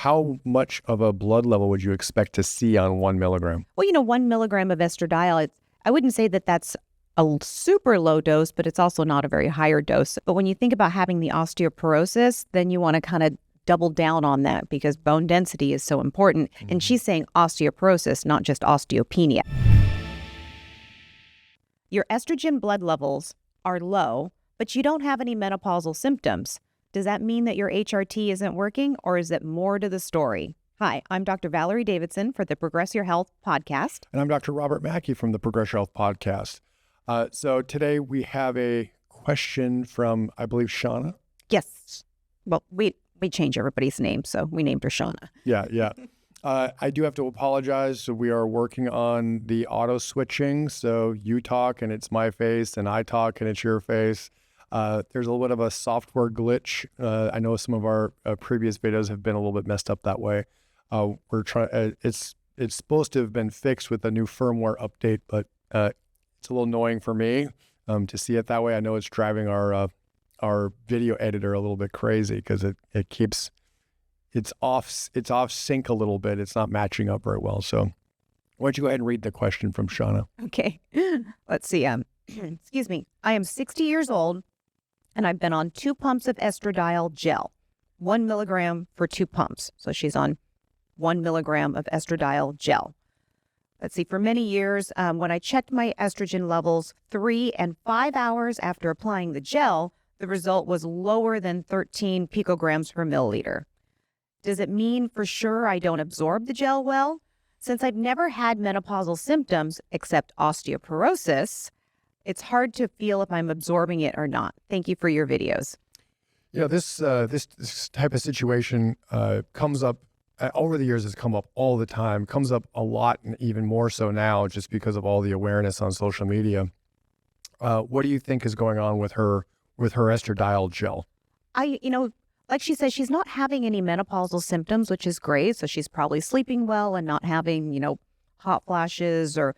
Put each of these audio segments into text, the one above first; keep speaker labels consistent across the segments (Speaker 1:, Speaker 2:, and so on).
Speaker 1: how much of a blood level would you expect to see on 1 milligram?
Speaker 2: Well, 1 milligram of estradiol, I wouldn't say that that's a super low dose, but it's also not a very higher dose. But when you think about having the osteoporosis, then you want to kind of double down on that because bone density is so important. And she's saying osteoporosis, not just osteopenia. Your estrogen blood levels are low, but you don't have any menopausal symptoms. Does that mean that your HRT isn't working, or is it more to the story? Hi, I'm Dr. Valerie Davidson for the Progress Your Health podcast.
Speaker 1: And I'm Dr. Robert Mackey from the Progress Your Health podcast. So today we have a question from, I believe, Shauna.
Speaker 2: Yes. Well, we change everybody's name, so we named her Shauna.
Speaker 1: Yeah. I do have to apologize. So we are working on the auto switching. So you talk and it's my face, and I talk and it's your face. There's a little bit of a software glitch. I know some of our previous videos have been a little bit messed up that way. We're trying. It's supposed to have been fixed with a new firmware update, but it's a little annoying for me to see it that way. I know it's driving our video editor a little bit crazy because it keeps it's off sync a little bit. It's not matching up very well. So why don't you go ahead and read the question from Shauna?
Speaker 2: Okay. Let's see. Excuse me. I am 60 years old, and I've been on 2 pumps of estradiol gel, 1 milligram for 2 pumps. So she's on 1 milligram of estradiol gel. Let's see, for many years, when I checked my estrogen levels 3 and 5 hours after applying the gel, the result was lower than 13 picograms per milliliter. Does it mean for sure I don't absorb the gel well? Since I've never had menopausal symptoms except osteoporosis, it's hard to feel if I'm absorbing it or not. Thank you for your videos.
Speaker 1: Yeah, this type of situation comes up over the years. Has come up all the time. Comes up a lot, and even more so now, just because of all the awareness on social media. What do you think is going on with her estradiol gel?
Speaker 2: Like she says, she's not having any menopausal symptoms, which is great. So she's probably sleeping well and not having, hot flashes or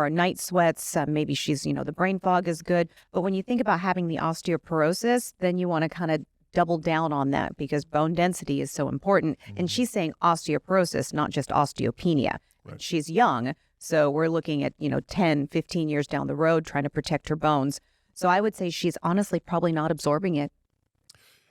Speaker 2: night sweats. Maybe she's, the brain fog is good. But when you think about having the osteoporosis, then you want to kind of double down on that because bone density is so important. And she's saying osteoporosis, not just osteopenia. Right. She's young. So we're looking at, 10, 15 years down the road trying to protect her bones. So I would say she's honestly probably not absorbing it.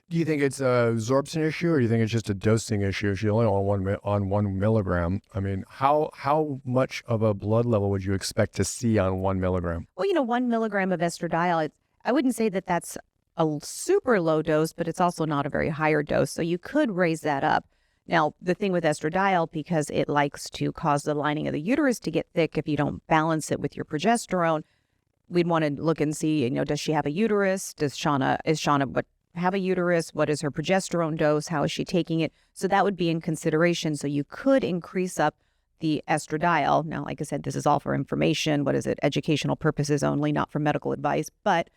Speaker 1: Do you think it's a absorption issue, or do you think it's just a dosing issue? She's only on 1 milligram. I mean, how much of a blood level would you expect to see on 1 milligram?
Speaker 2: Well, 1 milligram of estradiol, I wouldn't say that that's a super low dose, but it's also not a very higher dose. So you could raise that up. Now, the thing with estradiol, because it likes to cause the lining of the uterus to get thick if you don't balance it with your progesterone, we'd want to look and see, does she have a uterus? Is Shauna have a uterus? What is her progesterone dose? How is she taking it? So that would be in consideration. So you could increase up the estradiol. Now, like I said, this is all for information. What is it? Educational purposes only, not for medical advice. But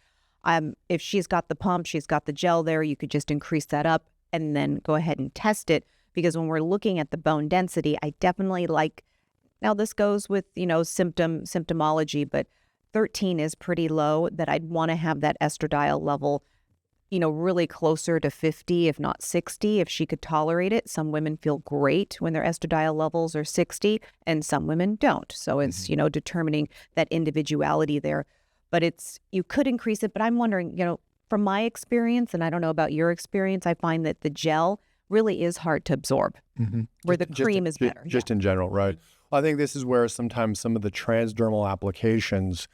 Speaker 2: if she's got the pump, she's got the gel there, you could just increase that up and then go ahead and test it. Because when we're looking at the bone density, I definitely now this goes with, symptomology, but 13 is pretty low, that I'd want to have that estradiol level really closer to 50, if not 60, if she could tolerate it. Some women feel great when their estradiol levels are 60, and some women don't. So it's, determining that individuality there. But you could increase it. But I'm wondering, from my experience, and I don't know about your experience, I find that the gel really is hard to absorb, where the cream is better.
Speaker 1: Just in general, right? Well, I think this is where sometimes some of the transdermal applications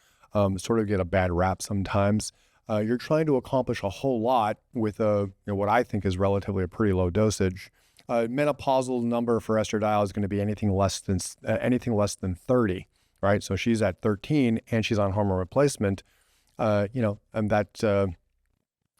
Speaker 1: sort of get a bad rap sometimes. You're trying to accomplish a whole lot with what I think is relatively a pretty low dosage. Menopausal number for estradiol is going to be anything less than 30, right? So she's at 13 and she's on hormone replacement. And that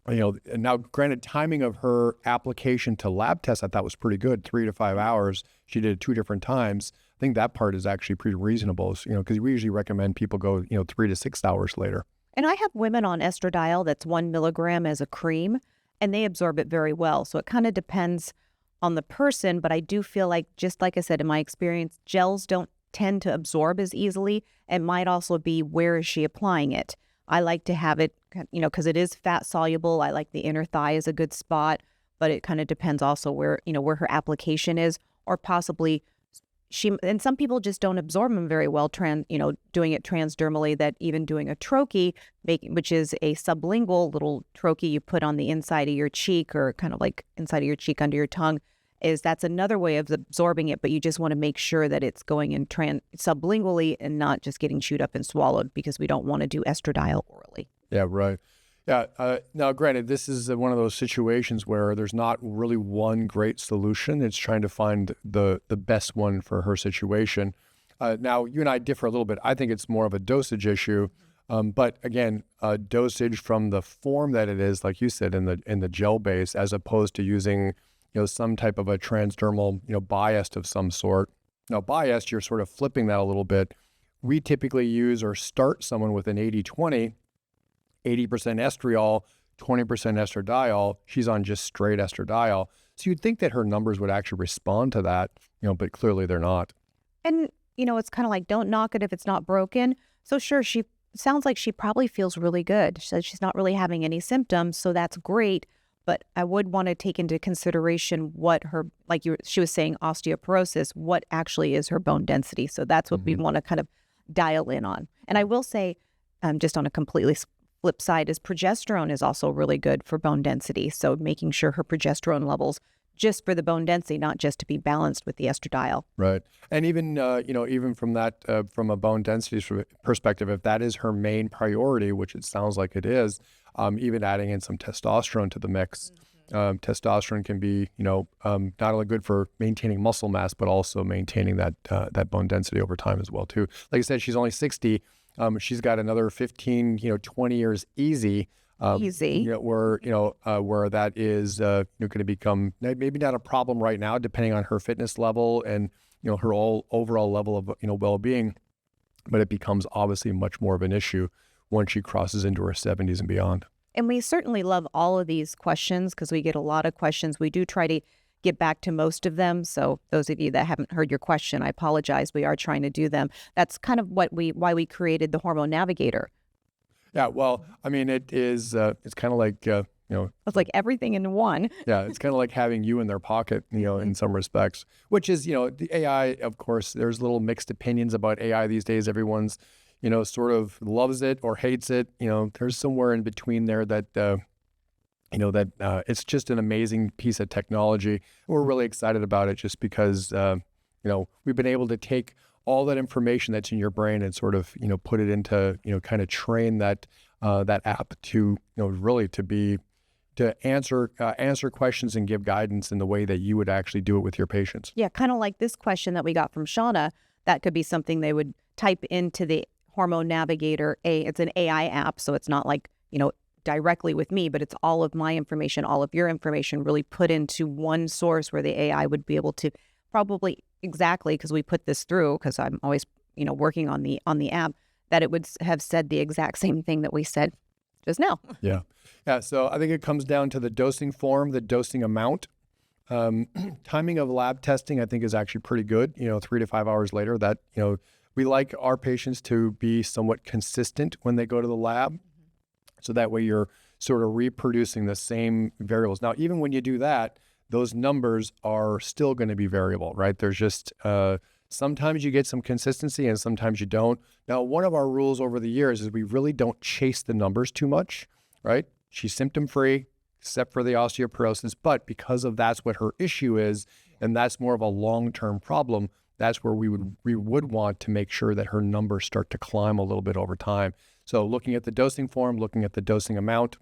Speaker 1: now granted, timing of her application to lab tests I thought was pretty good, 3 to 5 hours. She did it 2 different times. I think that part is actually pretty reasonable, because we usually recommend people go 3 to 6 hours later.
Speaker 2: And I have women on estradiol that's 1 milligram as a cream, and they absorb it very well. So it kind of depends on the person, but I do feel like, just like I said, in my experience, gels don't tend to absorb as easily. It might also be, where is she applying it? I like to have it, because it is fat soluble. I like the inner thigh is a good spot. but it kind of depends also where, where her application is, or possibly and some people just don't absorb them very well, doing it transdermally, that even doing a troche, which is a sublingual little troche you put on the inside of your cheek, or kind of like inside of your cheek under your tongue, that's another way of absorbing it, but you just want to make sure that it's going in sublingually and not just getting chewed up and swallowed, because we don't want to do estradiol orally.
Speaker 1: Yeah, right. Yeah. Now, granted, this is one of those situations where there's not really one great solution. It's trying to find the best one for her situation. Now, you and I differ a little bit. I think it's more of a dosage issue. But again, dosage from the form that it is, like you said, in the gel base, as opposed to using some type of a transdermal biased of some sort. Now, biased, you're sort of flipping that a little bit. We typically use or start someone with an 80-20. 80% estriol, 20% estradiol. She's on just straight estradiol. So you'd think that her numbers would actually respond to that, but clearly they're not.
Speaker 2: And, it's kind of like, don't knock it if it's not broken. So sure, she sounds like she probably feels really good. She says she's not really having any symptoms, so that's great. But I would want to take into consideration what her, she was saying, osteoporosis, what actually is her bone density. So that's what we want to kind of dial in on. And I will say, just on a completely flip side, is progesterone is also really good for bone density. So making sure her progesterone levels, just for the bone density, not just to be balanced with the estradiol.
Speaker 1: Right. And even, even from that, from a bone density perspective, if that is her main priority, which it sounds like it is, even adding in some testosterone to the mix. Testosterone can be, not only good for maintaining muscle mass, but also maintaining that bone density over time as well, too. Like I said, she's only 60. She's got another 15, 20 years easy. Where that is going to become maybe not a problem right now, depending on her fitness level and her overall level of well-being, but it becomes obviously much more of an issue once she crosses into her 70s and beyond.
Speaker 2: And we certainly love all of these questions, because we get a lot of questions. We do try to get back to most of them. So those of you that haven't heard your question, I apologize. We are trying to do them. That's kind of why we created the Hormone Navigator.
Speaker 1: Yeah, well, I mean, it's kind of like,
Speaker 2: it's like everything in one.
Speaker 1: Yeah, it's kind of like having you in their pocket, in some respects, which is, the AI, of course, there's little mixed opinions about AI these days. Everyone's, sort of loves it or hates it. There's somewhere in between there that, it's just an amazing piece of technology. We're really excited about it just because, we've been able to take all that information that's in your brain and sort of, put it into, kind of train that app to, really to answer questions and give guidance in the way that you would actually do it with your patients.
Speaker 2: Yeah, kind of like this question that we got from Shauna. That could be something they would type into the Hormone Navigator. It's an AI app, so it's not like, directly with me, but it's all of my information, all of your information really put into one source where the AI would be able to probably exactly, because we put this through, because I'm always, working on the app, that it would have said the exact same thing that we said just now.
Speaker 1: Yeah. So I think it comes down to the dosing form, the dosing amount. Timing of lab testing, I think, is actually pretty good. 3 to 5 hours later, that, we like our patients to be somewhat consistent when they go to the lab. So that way you're sort of reproducing the same variables. Now, even when you do that, those numbers are still going to be variable, right? There's just, sometimes you get some consistency and sometimes you don't. Now, one of our rules over the years is we really don't chase the numbers too much, right? She's symptom-free, except for the osteoporosis, but because of that's what her issue is, and that's more of a long-term problem, that's where we would want to make sure that her numbers start to climb a little bit over time. So looking at the dosing form, looking at the dosing amount,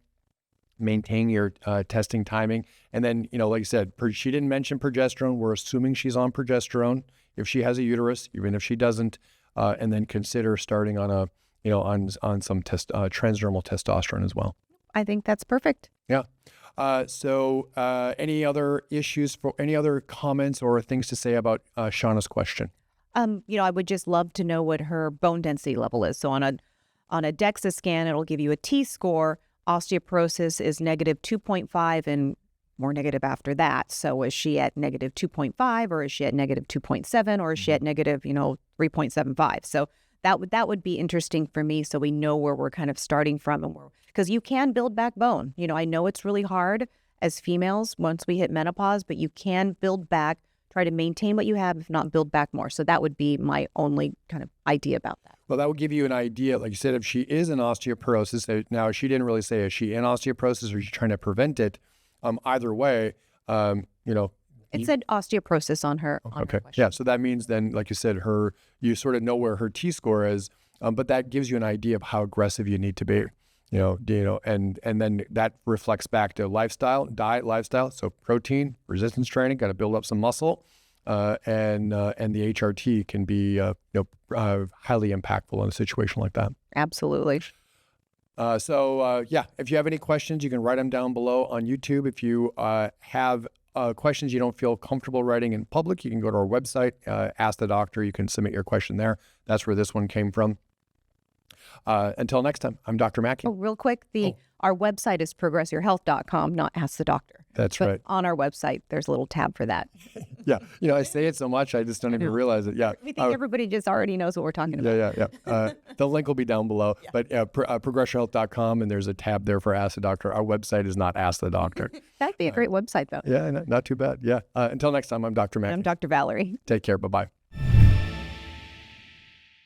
Speaker 1: maintain your testing timing. And then, like you said, she didn't mention progesterone. We're assuming she's on progesterone if she has a uterus, even if she doesn't, and then consider starting on on some transdermal testosterone as well.
Speaker 2: I think that's perfect.
Speaker 1: Yeah. So any other any other comments or things to say about Shauna's question?
Speaker 2: I would just love to know what her bone density level is. So on a DEXA scan, it'll give you a T-score. Osteoporosis is negative 2.5 and more negative after that. So is she at negative 2.5 or is she at negative 2.7 or is she at negative, 3.75? So that would be interesting for me, so we know where we're kind of starting from, and because you can build back bone. I know it's really hard, as females once we hit menopause, but you can build back, try to maintain what you have, if not build back more. So that would be my only kind of idea about that.
Speaker 1: Well, that would give you an idea, like you said, if she is in osteoporosis. Now, she didn't really say, is she in osteoporosis or is she trying to prevent it? Either way,
Speaker 2: It said osteoporosis on her. On
Speaker 1: okay.
Speaker 2: Her question.
Speaker 1: Yeah. So that means then, like you said, you sort of know where her T-score is, but that gives you an idea of how aggressive you need to be. And then that reflects back to diet, lifestyle. So protein, resistance training, got to build up some muscle, and the HRT can be highly impactful in a situation like that.
Speaker 2: Absolutely.
Speaker 1: If you have any questions, you can write them down below on YouTube. If you have questions you don't feel comfortable writing in public, you can go to our website, Ask the Doctor. You can submit your question there. That's where this one came from. Until next time, I'm Dr. Mackey.
Speaker 2: Oh, real quick, our website is progressyourhealth.com, not Ask the Doctor.
Speaker 1: That's
Speaker 2: but
Speaker 1: right.
Speaker 2: On our website, there's a little tab for that.
Speaker 1: Yeah. I say it so much, I just don't even realize it. Yeah.
Speaker 2: We think everybody just already knows what we're talking about.
Speaker 1: Yeah. The link will be down below. Yeah. But progressyourhealth.com, and there's a tab there for Ask the Doctor. Our website is not Ask the Doctor.
Speaker 2: That'd be a great website, though.
Speaker 1: Yeah, not too bad. Yeah. Until next time, I'm Dr. Mackey.
Speaker 2: I'm Dr. Valerie.
Speaker 1: Take care. Bye-bye.